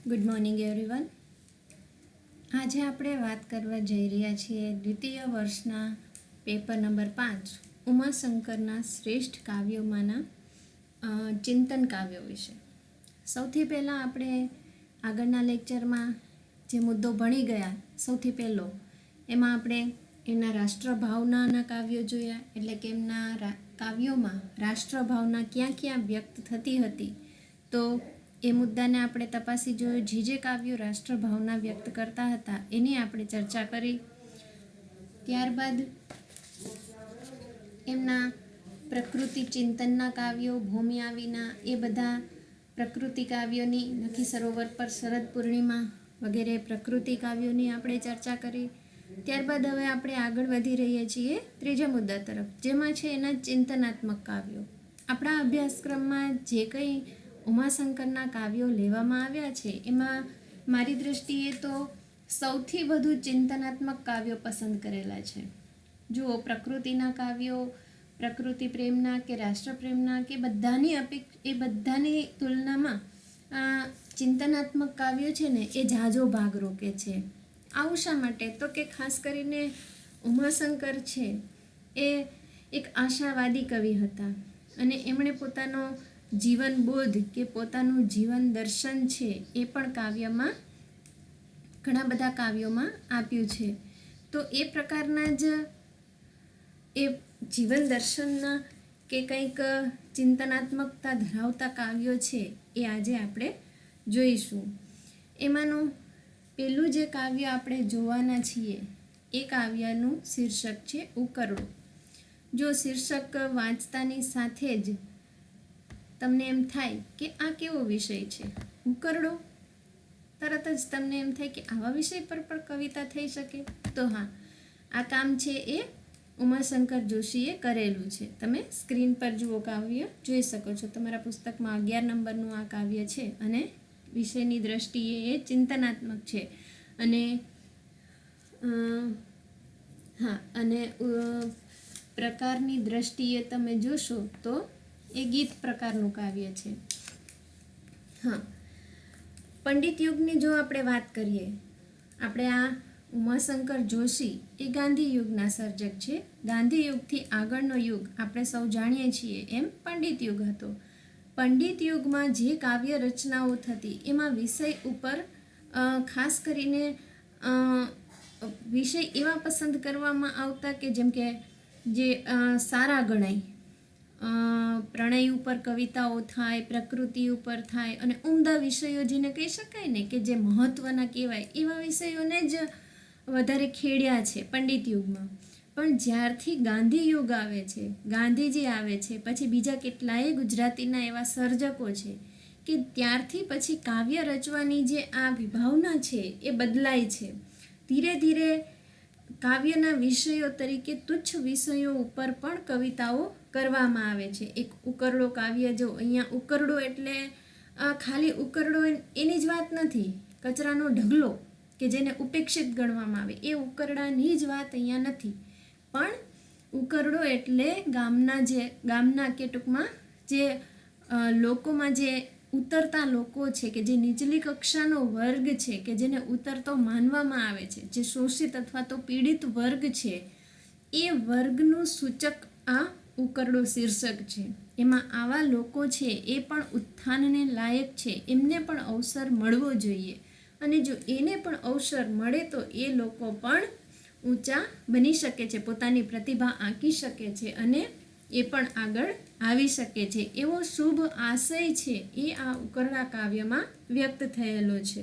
Good morning everyone. આજે આપણે વાત કરવા જઈ રહ્યા છીએ દ્વિતીય વર્ષના પેપર નંબર 5 ઉમાશંકરના શ્રેષ્ઠ કાવ્યોમાંના ચિંતન કાવ્યો વિશે. સૌથી પહેલાં આપણે આગળના લેક્ચરમાં જે મુદ્દો ભણી ગયા, સૌથી પહેલો એમાં આપણે એમના રાષ્ટ્રભાવનાના કાવ્યો જોયા, એટલે કે એમના કાવ્યોમાં રાષ્ટ્રભાવના ક્યાં ક્યાં વ્યક્ત થતી હતી. તો એ મુદ્દાને આપણે તપાસી જોયું. જે કાવ્યો રાષ્ટ્રભાવના વ્યક્ત કરતા હતા એની આપણે ચર્ચા કરી. ત્યારબાદ એમના પ્રકૃતિ ચિંતનના કાવ્યો, ભૂમિ આવીના, એ બધા પ્રકૃતિ કાવ્યોની, નખી સરોવર પર શરદ પૂર્ણિમા વગેરે પ્રકૃતિ કાવ્યોની આપણે ચર્ચા કરી. ત્યારબાદ હવે આપણે આગળ વધી રહીએ છીએ ત્રીજા મુદ્દા તરફ, જેમાં છે એના ચિંતનાત્મક કાવ્યો. આપણા અભ્યાસક્રમમાં જે કંઈ ઉમાશંકરના કાવ્યો લેવામાં આવ્યા છે એમાં મારી દૃષ્ટિએ તો સૌથી વધુ ચિંતનાત્મક કાવ્યો પસંદ કરેલા છે. જુઓ, પ્રકૃતિના કાવ્યો, પ્રકૃતિ પ્રેમના કે રાષ્ટ્રપ્રેમના કે બધાની તુલનામાં ચિંતનાત્મક કાવ્યો છે ને એ ઝાઝો ભાગ રોકે છે. આવું શા માટે? તો કે ખાસ કરીને ઉમાશંકર છે એ એક આશાવાદી કવિ હતા અને એમણે પોતાનો જીવન બોધ કે પોતાનું જીવન દર્શન છે એ પણ કાવ્યમાં, ઘણા બધા કાવ્યોમાં આપ્યું છે. તો એ પ્રકારના જ એ જીવન દર્શનના કે કંઈક ચિંતનાત્મકતા ધરાવતા કાવ્યો છે એ આજે આપણે જોઈશું. એમાંનું પહેલું જે કાવ્ય આપણે જોવાના છીએ એ કાવ્યનું શીર્ષક છે ઉકરડો. જો શીર્ષક વાંચતાની સાથે જ તમને એમ થાય કે આ કેવો વિષય છે, ઉકરડો, તરત જ તમને એમ થાય કે આવા વિષય પર પણ કવિતા થઈ શકે. તો હા, આ કામ છે એ ઉમાશંકર જોશીએ કરેલું છે. તમે સ્ક્રીન પર જુઓ, કાવ્ય જોઈ શકો છો. તમારા પુસ્તકમાં 11 નંબરનું આ કાવ્ય છે અને વિષયની દ્રષ્ટિએ એ ચિંતનાત્મક છે. અને પ્રકારની દ્રષ્ટિએ તમે જોશો તો એ ગીત પ્રકારનું કાવ્ય છે. પંડિત યુગની જો આપણે વાત કરીએ, આપણે આ ઉમાશંકર જોશી એ ગાંધી યુગના સર્જક છે. ગાંધી યુગથી આગળનો યુગ આપણે સૌ જાણીએ છીએ એમ પંડિત યુગ હતો. પંડિત યુગમાં જે કાવ્ય રચનાઓ થતી એમાં વિષય ઉપર ખાસ કરીને વિષય એવા પસંદ કરવામાં આવતા કે જેમ કે જે સારા ગણાય, પ્રણય ઉપર કવિતાઓ થાય, પ્રકૃતિ ઉપર થાય, અને ઉમદા વિષયો જેને કહી શકાય ને કે જે મહત્ત્વના કહેવાય, એવા વિષયોને જ વધારે ખેડ્યા છે પંડિત યુગમાં. પણ જ્યારથી ગાંધી યુગ આવે છે, ગાંધીજી આવે છે, પછી બીજા કેટલાય ગુજરાતીના એવા સર્જકો છે કે ત્યારથી પછી કાવ્ય રચવાની જે આ વિભાવના છે એ બદલાય છે. ધીરે ધીરે કાવ્યના વિષયો તરીકે તુચ્છ વિષયો ઉપર પણ કવિતાઓ કરવામાં આવે છે. એક ઉકરડો કાવ્ય, જો અહીંયા ઉકરડો એટલે ખાલી ઉકરડો એની જ વાત નથી, કચરાનો ઢગલો કે જેને ઉપેક્ષિત ગણવામાં આવે એ ઉકરડાની જ વાત અહીંયા નથી. પણ ઉકરડો એટલે ગામના કે ટૂંકમાં જે લોકોમાં જે ઉતરતા લોકો છે, કે જે નીચલી કક્ષાનો વર્ગ છે, કે જેને ઉતરતો માનવામાં આવે છે, જે શોષિત અથવા તો પીડિત વર્ગ છે, એ વર્ગનું સૂચક આ ઉકરડો શીર્ષક છે. એમાં આવા લોકો છે એ પણ ઉત્થાનને લાયક છે, એમને પણ અવસર મળવો જોઈએ. અને જો એને પણ અવસર મળે તો એ લોકો પણ ઊંચા બની શકે છે, પોતાની પ્રતિભા આંકી શકે છે અને એ પણ આગળ આવી શકે છે. એવો શુભ આશય છે એ આ ઉકરડા કાવ્યમાં વ્યક્ત થયેલો છે.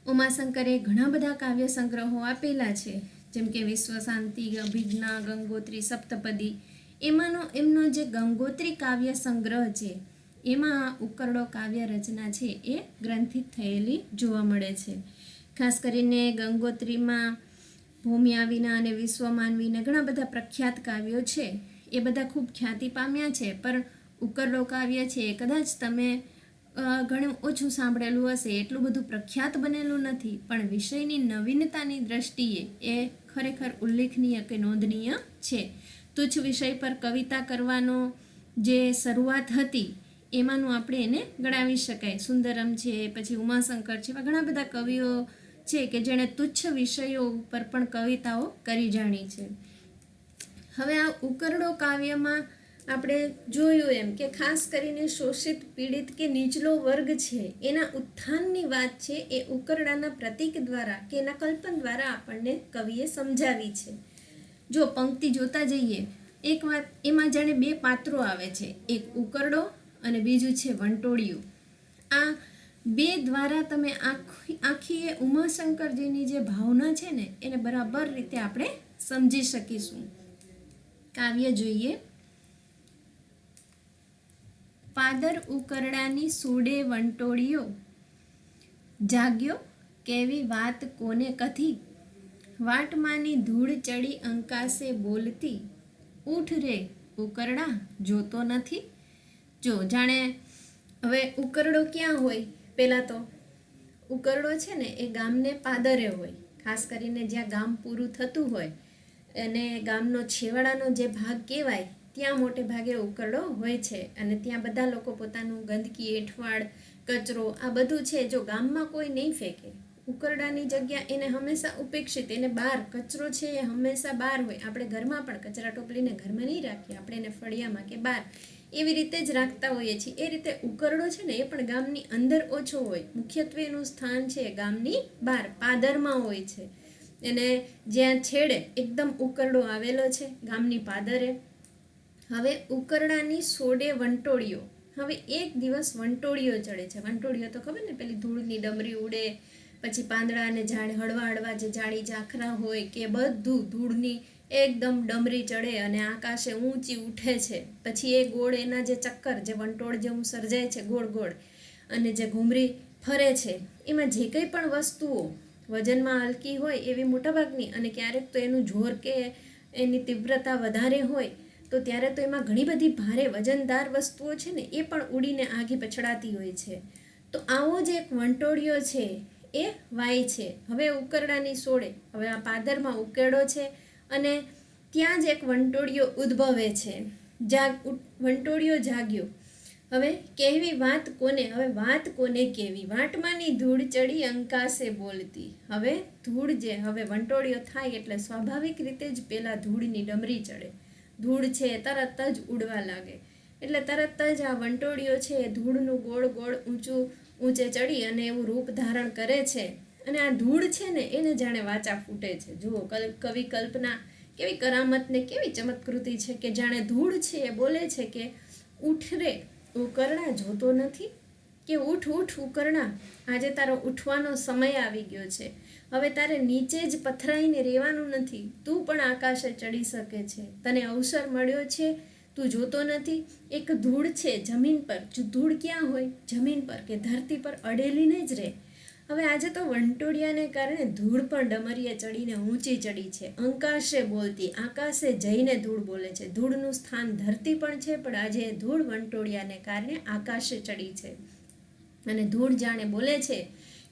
ઉમાશંકરે ઘણા બધા કાવ્ય સંગ્રહો આપેલા છે, જેમ કે વિશ્વ શાંતિ, અભિજ્ઞા, ગંગોત્રી, સપ્તપદી. એમનો જે ગંગોત્રી કાવ્ય સંગ્રહ છે એમાં ઉકરડો કાવ્ય રચના છે એ ગ્રંથિત થયેલી જોવા મળે છે. ખાસ કરીને ગંગોત્રીમાં ભૂમિ આવીના અને વિશ્વમાનવીના ઘણા બધા પ્રખ્યાત કાવ્યો છે, એ બધા ખૂબ ખ્યાતિ પામ્યા છે. પણ ઉકરડો કાવ્ય છે એ કદાચ તમે ઘણું ઓછું સાંભળેલું હશે, એટલું બધું પ્રખ્યાત બનેલું નથી, પણ વિષયની નવીનતાની દ્રષ્ટિએ એ ખરેખર ઉલ્લેખનીય કે નોંધનીય છે. તુચ્છ વિષય પર કવિતા કરવાનો જે શરૂઆત હતી એમાંનું આપણે એને ગણાવી શકાય. સુંદરમ છે, પછી ઉમાશંકર છે, એવા ઘણા બધા કવિઓ છે કે જેણે તુચ્છ વિષયો ઉપર પણ કવિતાઓ કરી જાણી છે. હવે આ ઉકરડો કાવ્યમાં આપણે જોયું એમ કે ખાસ કરીને શોષિત, પીડિત કે નીચલો વર્ગ છે એના ઉત્થાનની વાત છે એ ઉકરડાના પ્રતીક દ્વારા કે એના કલ્પન દ્વારા આપણને કવિએ સમજાવી છે. જો પંક્તિ જોતા જઈએ, એક વાત એમાં જાણે બે પાત્રો આવે છે, એક ઉકરડો અને બીજું છે વંટોળિયું. આ બે દ્વારા તમે આખી એ ઉમાશંકરજીની જે ભાવના છે ને એને બરાબર રીતે આપણે સમજી શકીશું. કાવ્ય જોઈએ. પાદર ઉકરડાની સૂડે વંટોળિયો, જાગ્યો કેવી વાત કોને કથી, વાટમાંની ધૂળ ચડી અંકાશે બોલતી, ઉઠ રે ઉકરડા જોતો નથી. જો જાણે હવે ઉકરડો ક્યાં હોય? પહેલાં તો ઉકરડો છે ને એ ગામને પાદરે હોય, ખાસ કરીને જ્યાં ગામ પૂરું થતું હોય અને ગામનો છેવાડાનો જે ભાગ કહેવાય ત્યાં મોટે ભાગે ઉકરડો હોય છે. અને ત્યાં બધા લોકો પોતાનું ગંદકી, એઠવાડ, કચરો આ બધું છે જો ગામમાં કોઈ નહીં ફેંકે, ઉકરડાની જગ્યા એને હંમેશા ઉપેક્ષિત, એને બહાર કચરો છે એ હંમેશા બહાર હોય. આપણે ઘરમાં પણ કચરા ટોપલીને ઘરમાં નહીં રાખીએ, આપણે એને ફળિયામાં કે બહાર એવી રીતે જ રાખતા હોઈએ છીએ. એ રીતે ઉકરડો છે ને એ પણ ગામની અંદર ઓછો હોય, મુખ્યત્વે એનું સ્થાન છે ગામની બહાર પાદરમાં હોય છે. એને જ્યાં છેડે એકદમ ઉકરડો આવેલો છે ગામની પાદરે. હવે ઉકરડાની સોડે વંટોળિયો. હવે એક દિવસ વંટોળિયો ચડે છે. વંટોળિયો તો ખબર ને, પેલી ધૂળની ડમરી ઉડે, પછી પાંદડા અને ઝાડ હળવા હળવા જે ઝાડી ઝાખરા હોય કે બધું ધૂળની એકદમ ડમરી ચડે અને આકાશે ઊંચી ઉઠે છે. પછી એ ગોળ એના જે ચક્કર, જે વંટોળ જેવું સર્જાય છે ગોળ ગોળ, અને જે ઘૂમરી ફરે છે એમાં જે કંઈ પણ વસ્તુઓ વજનમાં હલકી હોય એવી મોટાભાગની, અને ક્યારેક તો એનું જોર કે એની તીવ્રતા વધારે હોય તો ત્યારે તો એમાં ઘણી બધી ભારે વજનદાર વસ્તુઓ છે ને એ પણ ઉડીને આઘી પછડાતી હોય છે. તો આવો જ એક વંટોળિયો છે એ વાય છે હવે ઉકરડાની સોડે. હવે આ પાદરમાં ઉકેડો છે અને ત્યાં જ એક વંટોળિયો ઉદ્ભવે છે. વંટોળિયો જાગ્યો. હવે કહેવી વાત કોને? હવે વાત કોને કહેવી? વાટમાંની ધૂળ ચડી અંકાશે બોલતી. હવે ધૂળ જે હવે વંટોળિયો થાય એટલે સ્વાભાવિક રીતે જ પેલા ધૂળની ડમરી ચડે. ધૂળ છે તરત જ ઉડવા લાગે, એટલે તરત જ આ વંટોળિયો છે એ ધૂળનું ગોળ ગોળ ઊંચે ચડી અને એવું રૂપ ધારણ કરે છે. અને આ ધૂળ છે ને એને જાણે વાચા ફૂટે છે. જુઓ કવિ કલ્પના કેવી કરામત ને કેવી ચમત્કૃતિ છે કે જાણે ધૂળ છે એ બોલે છે કે ઉઠ રે ઉકરડા જોતો નથી, કે ઉઠ ઉઠ ઉકરડા, આજે તારો ઉઠવાનો સમય આવી ગયો છે. હવે તારે નીચે જ પથરાઈને રહેવાનું નથી, તું પણ આકાશે ચડી શકે છે, તને અવસર મળ્યો છે, તું જોતો નથી. એક ધૂળ છે જમીન પર, ધૂળ ક્યાં હોય? જમીન પર કે ધરતી પર અડેલીને જ રહે. હવે આજે તો વંટોળિયાને કારણે ધૂળ પણ ડમરીએ ચડીને ઊંચી ચડી છે. અંકાશે બોલતી, આકાશે જઈને ધૂળ બોલે છે. ધૂળનું સ્થાન ધરતી પણ છે, પણ આજે ધૂળ વંટોળિયાને કારણે આકાશે ચડી છે. અને ધૂળ જાણે બોલે છે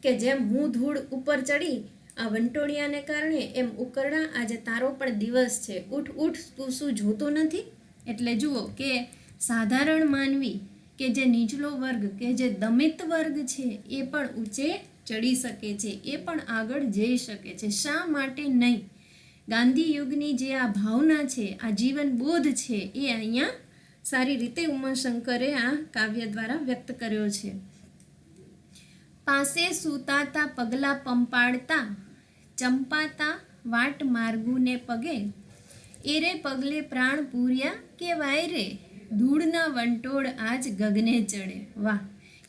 કે જેમ હું ધૂળ ઉપર ચડી આ વંટોળિયાને કારણે, એમ ઉકરડા આજે તારો પણ દિવસ છે. ઉઠ ઉઠ, તું શું જોતો નથી? એટલે જુઓ કે સાધારણ માનવી કે જે નીચલો વર્ગ કે જે દમિત વર્ગ છે એ પણ ઊંચે ચડી શકે છે, એ પણ આગળ જઈ શકે છે. શા માટે નહીં? ગાંધી યુગની જે આ ભાવના છે, આ જીવન બોધ છે, એ અહીંયા સારી રીતે ઉમાશંકરે આ કાવ્ય દ્વારા વ્યક્ત કર્યો છે. પાસે સૂતાતા પગલા પંપાડતા, ચંપાતા વાટ માર્ગુને પગે, એરે પગલે પ્રાણ પૂર્યા કે વાયરે, ધૂળના વંટોળ આજ ગગને ચડે. વાહ,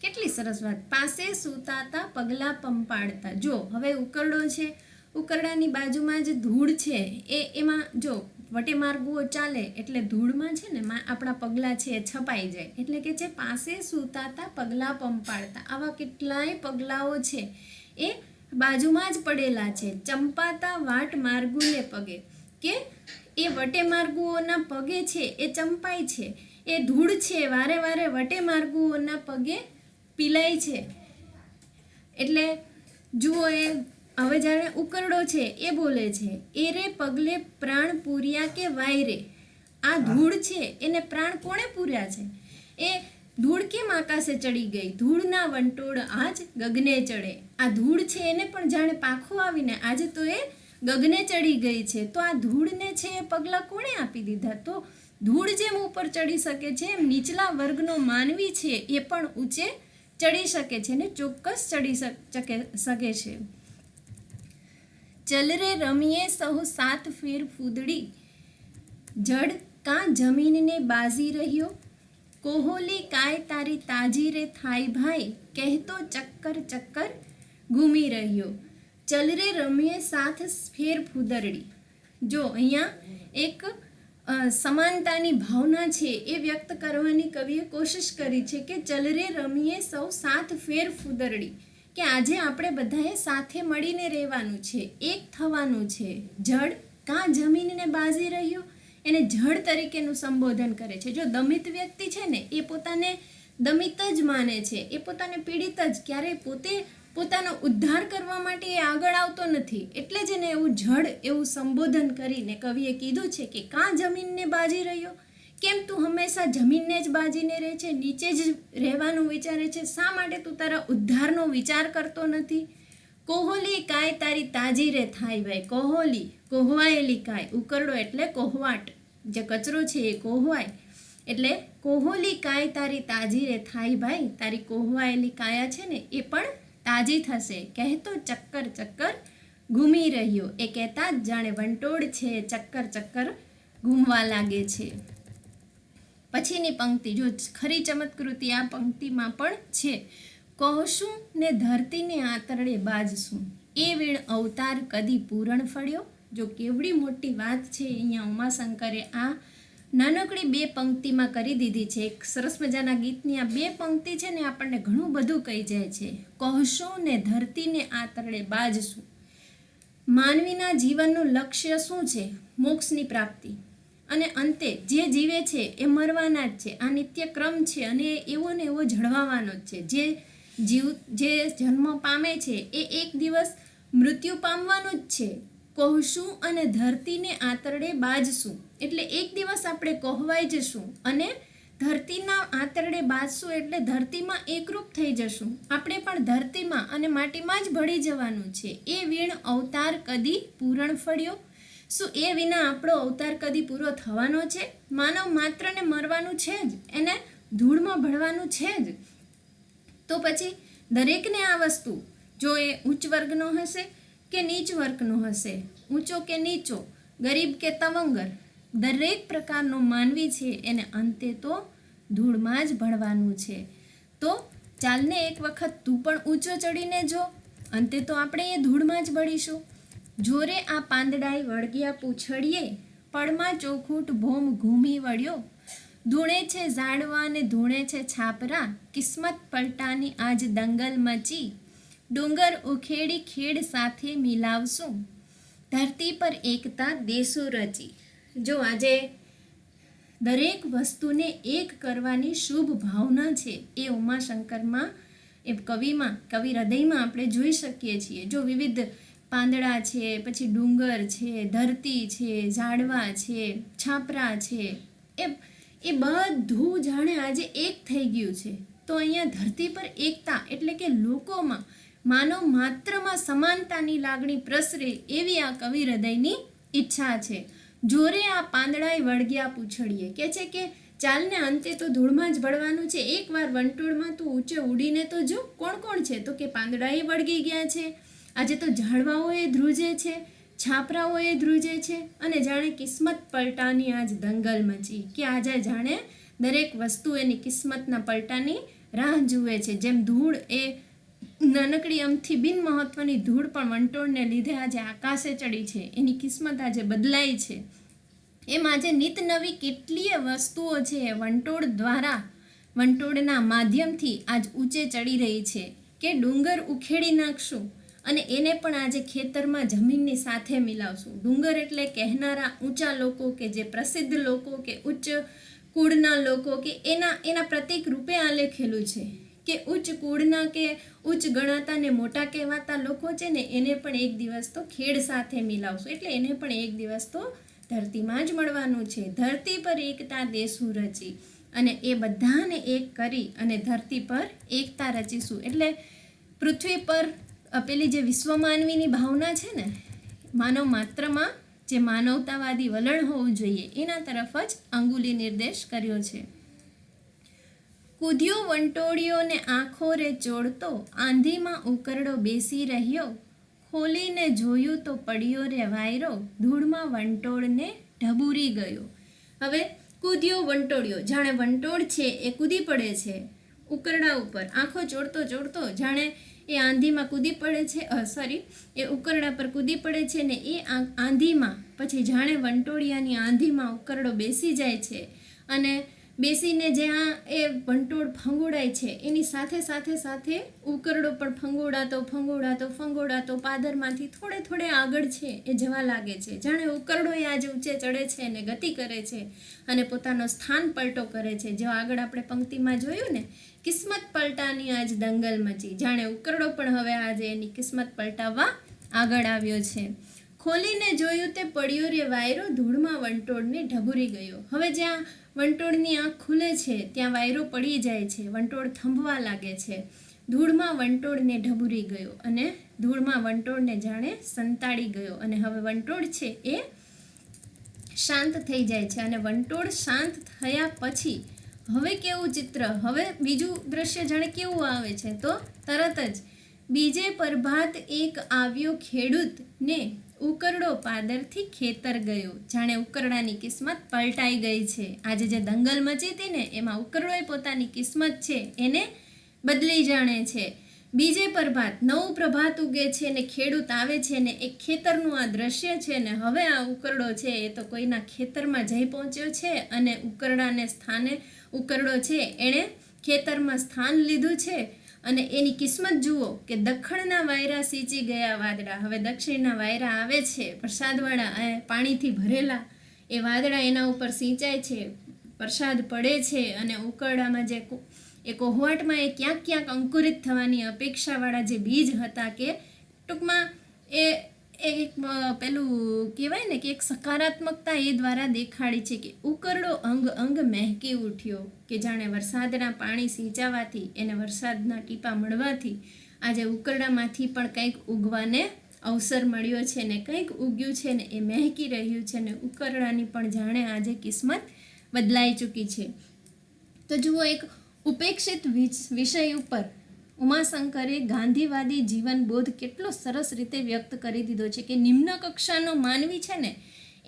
કેટલી સરસ વાત. પાસે સૂતાતા પગલા પંપાડતા. જો હવે ઉકરડો છે, ઉકરડાની બાજુમાં જે ધૂળ છે એમાં જો વટે માર્ગુઓ ચાલે એટલે ધૂળમાં છે ને આપણા પગલાં છે એ છપાઈ જાય. એટલે કે જે પાસે સૂતાતા પગલાં પંપાડતા, આવા કેટલાય પગલાઓ છે એ બાજુમાં જ પડેલા છે. ચંપાતા વાટ માર્ગુને પગે, કે એ વટે માર્ગુઓના પગે છે એ ચંપાય છે, એ ધૂળ છે વારે વારે વટે માર્ગુઓના પગે પીલાય છે. એટલે જુઓ એ હવે જ્યારે ઉકરડો છે એ બોલે છે એરે પગલે પ્રાણ પૂર્યા કે વાયરે. આ ધૂળ છે એને પ્રાણ કોણે પૂર્યા છે? એ ધૂળ કેમ આકાશે ચડી ગઈ, ધૂળના વંટોળ આજ ગગને ચડે. આ ધૂળ છે એને પણ જાણે પાખો આવીને આજે તો એ ગગને ચડી ગઈ છે. તો આ ધૂળને છે એ પગલાં કોણે આપી દીધા? તો ધૂળ જેમ ઉપર ચડી શકે છે એમ નીચલા વર્ગનો માનવી છે એ પણ ઊંચે ચડી શકે છે ને ચોક્કસ ચડી શકે છે. ચલ રે રમીએ સહુ સાત ફેર ફૂદડી, જડ કાં જમીનને બાજી રહ્યો, કોહોલી કાય તારી તાજી રે થાય ભાઈ, કહેતો ચક્કર ચક્કર ઘૂમી રહ્યો. ચલ રે રમીએ સાત ફેર ફૂદરડી. જો અહીંયા એક સમાનતાની ભાવના છે એ વ્યક્ત કરવાની કવિએ કોશિશ કરી છે કે ચલ રે રમીએ સૌ સાત ફેર ફૂદરડી, કે આજે આપણે બધાએ સાથે મળીને રહેવાનું છે, એક થવાનું છે. જડ કાં જમીનને બાજી રહ્યો, એને જડ તરીકેનું સંબોધન કરે છે. જો દમિત વ્યક્તિ છે ને એ પોતાને દમિત જ માને છે, એ પોતાને પીડિત જ, ક્યારેય પોતે પોતાનો ઉદ્ધાર કરવા માટે એ આગળ આવતો નથી. એટલે જ એને એવું જડ એવું સંબોધન કરીને કવિએ કીધું છે કે કાં જમીનને બાજી રહ્યો, કેમ તું હંમેશા જમીનને જ બાજીને રહે છે, નીચે જ રહેવાનું વિચારે છે, શા માટે તું તારા ઉદ્ધારનો વિચાર કરતો નથી? કોહોલી કાય તારી તાજી રે થાય ભાઈ. કોહોલી કોહવાયેલી કાય, ઉકરડો એટલે કોહવાટ, જે કચરો છે એ કોહવાય, એટલે કોહોલી કાય તારી તાજી રે થાય ભાઈ, તારી કોહવાયેલી કાયા છે ને એ પણ તાજી થશે. કહેતો ચક્કર ચક્કર ઘૂમી રહ્યો, એ કહેતા જ જાણે વંટોળ છે ચક્કર ચક્કર ઘૂમવા લાગે છે. પછીની પંક્તિ જો ખરી ચમત્કૃતિ આ પંક્તિમાં પણ છે. કહશું ને ધરતીને આતરડે બાજશું, એ વીણ અવતાર કદી પૂરણ ફળ્યો. જો કેવડી મોટી વાત છે અહીંયા ઉમાશંકરે આ નાનકડી બે પંક્તિમાં કરી દીધી છે. એક સરસ મજાના ગીતની આ બે પંક્તિ છે ને આપણને ઘણું બધું કહી જાય છે. કહશું ને ધરતીને આતરડે બાજશું. માનવીના જીવનનું લક્ષ્ય શું છે? મોક્ષની પ્રાપ્તિ. અને અંતે જે જીવે છે એ મરવાના જ છે. આ નિત્યક્રમ છે અને એવો ને એવો જળવાવાનો જ છે. જે જન્મ પામે છે એ એક દિવસ મૃત્યુ પામવાનું જ છે. કહશું અને ધરતીને આંતરડે બાજશું, એટલે એક દિવસ આપણે કહેવાઈ જશું અને ધરતીના આંતરડે બાજશું એટલે ધરતીમાં એકરૂપ થઈ જશું. આપણે પણ ધરતીમાં અને માટીમાં જ ભળી જવાનું છે. એ વીણ અવતાર કદી પૂરણ ફળ્યો. શું એ વિના આપણો અવતાર કદી પૂરો થવાનો છે? માનવ માત્રને મરવાનું છે જ, એને ધૂળમાં ભળવાનું છે જ. તો પછી દરેકને આ વસ્તુ, જો એ ઉચ્ચ વર્ગનો હશે કે નીચ વર્ગનો હશે, ઊંચો કે નીચો, ગરીબ કે તવંગર, દરેક પ્રકારનો માનવી છે એને અંતે તો ધૂળમાં જ ભળવાનું છે. તો ચાલને એક વખત તું પણ ઊંચો ચડીને જો, અંતે તો આપણે એ ધૂળમાં જ ભળીશું. જોરે આ પાંદડાઈ વળગ્યા પૂછડીએ, પળમાં ચોખૂટ ભોમ ઘૂમી વળ્યો. ધૂણે છે ઝાડવા ને ધૂણે છે છાપરા, કિસ્મત પલટાની આજ દંગલ મચી. ડુંગર ઉખેડી ખેડ સાથે મિલાવશું, ધરતી પર એકતા દેશું રચી. જો આજે દરેક વસ્તુને એક કરવાની શુભ ભાવના છે એ ઉમાશંકરમાં, એ કવિ હૃદયમાં આપણે જોઈ શકીએ છીએ. જો વિવિધ પાંદડા છે, પછી ડુંગર છે, ધરતી છે, ઝાડવા છે, છાપરા છે, એ બધું જાણે આજે એક થઈ ગયું છે. તો અહીંયા ધરતી પર એકતા એટલે કે લોકોમાં, માનવ માત્રમાં સમાનતાની લાગણી પ્રસરે એવી આ કવિ હૃદયની ઈચ્છા છે. જોરે આ પાંદડાએ વળગ્યા પૂછડીએ, કે છે કે ચાલને અંતે તો ધૂળમાં જ ભળવાનું છે. એકવાર વંટોળમાં તું ઊંચે ઉડીને તો જો, કોણ કોણ છે? તો કે પાંદડાએ વળગી ગયા છે. આજે તો ઝાડવાઓએ ધ્રુજે છે, છાપરાઓએ ધ્રુજે છે, અને જાણે કિસ્મત પલટાની આજ દંગલ મચી, કે આજે જાણે દરેક વસ્તુ એની કિસ્મતના પલટાની રાહ જુએ છે. જેમ ધૂળ એ નાનકડી અમથી બિન મહત્વની ધૂળ પણ વંટોળને લીધે આજે આકાશે ચડી છે, એની કિસ્મત આજે બદલાઈ છે. એમ આજે નિત નવી કેટલીય વસ્તુઓ છે વંટોળ દ્વારા, વંટોળના માધ્યમથી આજ ઊંચે ચડી રહી છે. કે ડુંગર ઉખેડી નાખશું અને એને પણ આજે ખેતરમાં જમીનની સાથે મિલાવશું. ડુંગર એટલે કહેનારા ઊંચા લોકો, કે જે પ્રસિદ્ધ લોકો, કે ઉચ્ચ કુળના લોકો, કે એના પ્રતીક રૂપે આલેખેલું છે કે ઉચ્ચ કુળના કે ઉચ્ચ ગણાતા ને મોટા કહેવાતા લોકો છે ને એને પણ એક દિવસ તો ખેડ સાથે મિલાવશું, એટલે એને પણ એક દિવસ તો ધરતીમાં જ મળવાનું છે. ધરતી પર એકતા દેશું રચી. અને એ બધાને એક કરી અને ધરતી પર એકતા રચીશું. એટલે પૃથ્વી પર પેલી જે વિશ્વમાનવીની ભાવના છે ને, માનવ માત્રમાં જે માનવતાવાદી વલણ હોવું જોઈએ એના તરફ જ અંગુલી નિર્દેશ કર્યો છે. કૂદ્યો વંટોળિયો ને આંખો રે ચોળતો, આંધીમાં ઉકરડો બેસી રહ્યો, ખોલીને જોયું તો પડ્યો રે વાયરો, ધૂળમાં વંટોળને ઢબૂરી ગયો. હવે કૂદ્યો વંટોળિયો, જાણે વંટોળ છે એ કૂદી પડે છે ઉકરડા ઉપર, આંખો ચોળતો ચોળતો જાણે એ આંધીમાં કૂદી પડે છે, એ ઉકરડા પર કૂદી પડે છે ને એ આંધીમાં પછી જાણે વંટોળિયાની આંધીમાં ઉકરડો બેસી જાય છે અને બેસીને જ્યાં એ વંટોળ ફંગોળાય છે એની સાથે સાથે સાથે ઉકરડો પણ ફંગોળાતો ફંગોળાતો ફંગોળાતો પાદરમાંથી થોડે થોડે આગળ છે એ જવા લાગે છે. જાણે ઉકરડો એ આજે ઊંચે ચડે છે અને ગતિ કરે છે અને પોતાનો સ્થાન પલટો કરે છે. જો આગળ આપણે પંક્તિમાં જોયું ને, કિસ્મત પલટાની આજ દંગલ મચી, જાણે ઉકરડો પણ હવે આજે એની કિસ્મત પલટાવવા આગળ આવ્યો છે. ખોલીને જોયું તે પડ્યો રે વાયરો, ધૂળમાં વંટોળને ઢબૂરી ગયો. હવે જ્યાં વંટોળની આંખ ખુલે છે ત્યાં વાયરો પડી જાય છે, વંટોળ થંભવા લાગે છે. ધૂળમાં વંટોળને ઢબૂરી ગયો અને ધૂળમાં વંટોળને જાણે સંતાડી ગયો અને હવે વંટોળ છે એ શાંત થઈ જાય છે. અને વંટોળ શાંત થયા પછી હવે કેવું ચિત્ર, હવે બીજું દ્રશ્ય જાણે કેવું આવે છે, તો તરત જ બીજે પ્રભાત એક આવ્યો ખેડૂતને, ઉકરડો પાદરથી ખેતર ગયો. જાણે ઉકરડાની કિસ્મત પલટાઈ ગઈ છે. આજે જે દંગલ મચી હતી ને એમાં ઉકરડોએ પોતાની કિસ્મત છે એને બદલી જાણે છે. બીજે પ્રભાત, નવું પ્રભાત ઉગે છે ને ખેડૂત આવે છે ને એક ખેતરનું આ દ્રશ્ય છે ને હવે આ ઉકરડો છે એ તો કોઈના ખેતરમાં જઈ પહોંચ્યો છે અને ઉકરડાને સ્થાને ઉકરડો છે એણે ખેતરમાં સ્થાન લીધું છે. અને એની કિસ્મત જુઓ કે દખણના વાયરા સિંચી ગયા વાદળા. હવે દક્ષિણના વાયરા આવે છે વરસાદવાળા, પાણીથી ભરેલા એ વાદળા એના ઉપર સિંચાય છે, વરસાદ પડે છે અને ઉકરડામાં જે એ કોહવાટમાં એ ક્યાંક ક્યાંક અંકુરિત થવાની અપેક્ષાવાળા જે બીજ હતા, કે ટૂંકમાં એ એક પેલું કહેવાય ને કે એક સકારાત્મકતા એ દ્વારા દેખાડી છે કે ઉકરડો અંગ અંગ મહેકી ઉઠ્યો, કે જાણે વરસાદના પાણી સિંચાવાથી એને વરસાદના ટીપા મળવાથી આજે ઉકરડામાંથી પણ કંઈક ઉગવાને અવસર મળ્યો છે ને કંઈક ઉગ્યું છે ને એ મહેકી રહ્યું છે ને ઉકરડાની પણ જાણે આજે કિસ્મત બદલાઈ ચૂકી છે. તો જુઓ, એક ઉપેક્ષિત વિષય ઉપર ઉમાશંકરે ગાંધીવાદી જીવનબોધ કેટલો સરસ રીતે વ્યક્ત કરી દીધો છે કે નિમ્ન કક્ષાનો માનવી છે ને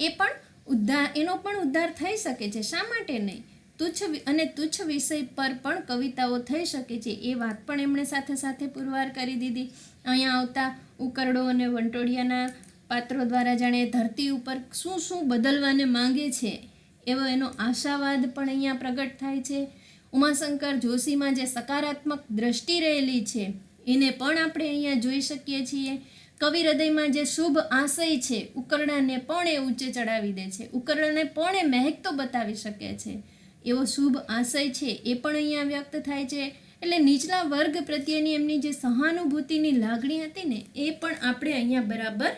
એ પણ એનો પણ ઉદ્ધાર થઈ શકે છે. શા માટે નહીં? તુચ્છ વિષય પર પણ કવિતાઓ થઈ શકે છે. એ વાત પણ એમણે સાથે સાથે પુરવાર કરી દીધી. અહીંયા આવતા ઉકરડો અને વંટોળિયાના પાત્રો દ્વારા જાણે ધરતી ઉપર શું શું બદલવાને માંગે છે એવો એનો આશાવાદ પણ અહીંયા પ્રગટ થાય છે. ઉમાશંકર જોશીમાં જે સકારાત્મક દ્રષ્ટિ રહેલી છે એને પણ આપણે અહીંયા જોઈ શકીએ છીએ. કવિ હૃદયમાં જે શુભ આશય છે ઉકરડાને પણ એ ઊંચે ચડાવી દે છે, ઉકરડાને પણ એ મહેકતો બતાવી શકે છે. એવો શુભ આશય છે એ પણ અહીંયા વ્યક્ત થાય છે. એટલે નીચલા વર્ગ પ્રત્યેની એમની જે સહાનુભૂતિની લાગણી હતી ને એ પણ આપણે અહીંયા બરાબર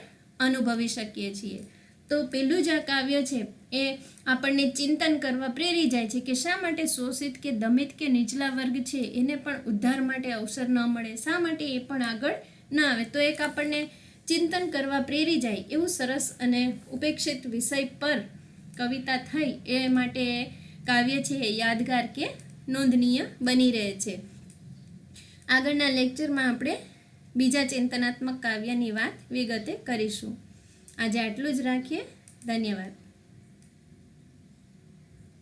અનુભવી શકીએ છીએ. તો પેલું જ આ કાવ્ય છે એ આપણને ચિંતન કરવા પ્રેરી જાય છે કે શા માટે શોષિત કે દમિત કે નીચલા વર્ગ છે એને પણ ઉદ્ધાર માટે અવસર ન મળે, શા માટે એ પણ આગળ ન આવે. તો એક આપણને ચિંતન કરવા પ્રેરી જાય એવું સરસ અને ઉપેક્ષિત વિષય પર કવિતા થઈ એ માટે કાવ્ય છે એ યાદગાર કે નોંધનીય બની રહે છે. આગળના લેક્ચરમાં આપણે બીજા ચિંતનાત્મક કાવ્યની વાત વિગતે કરીશું. આજે આટલું જ રાખીએ. ધન્યવાદ.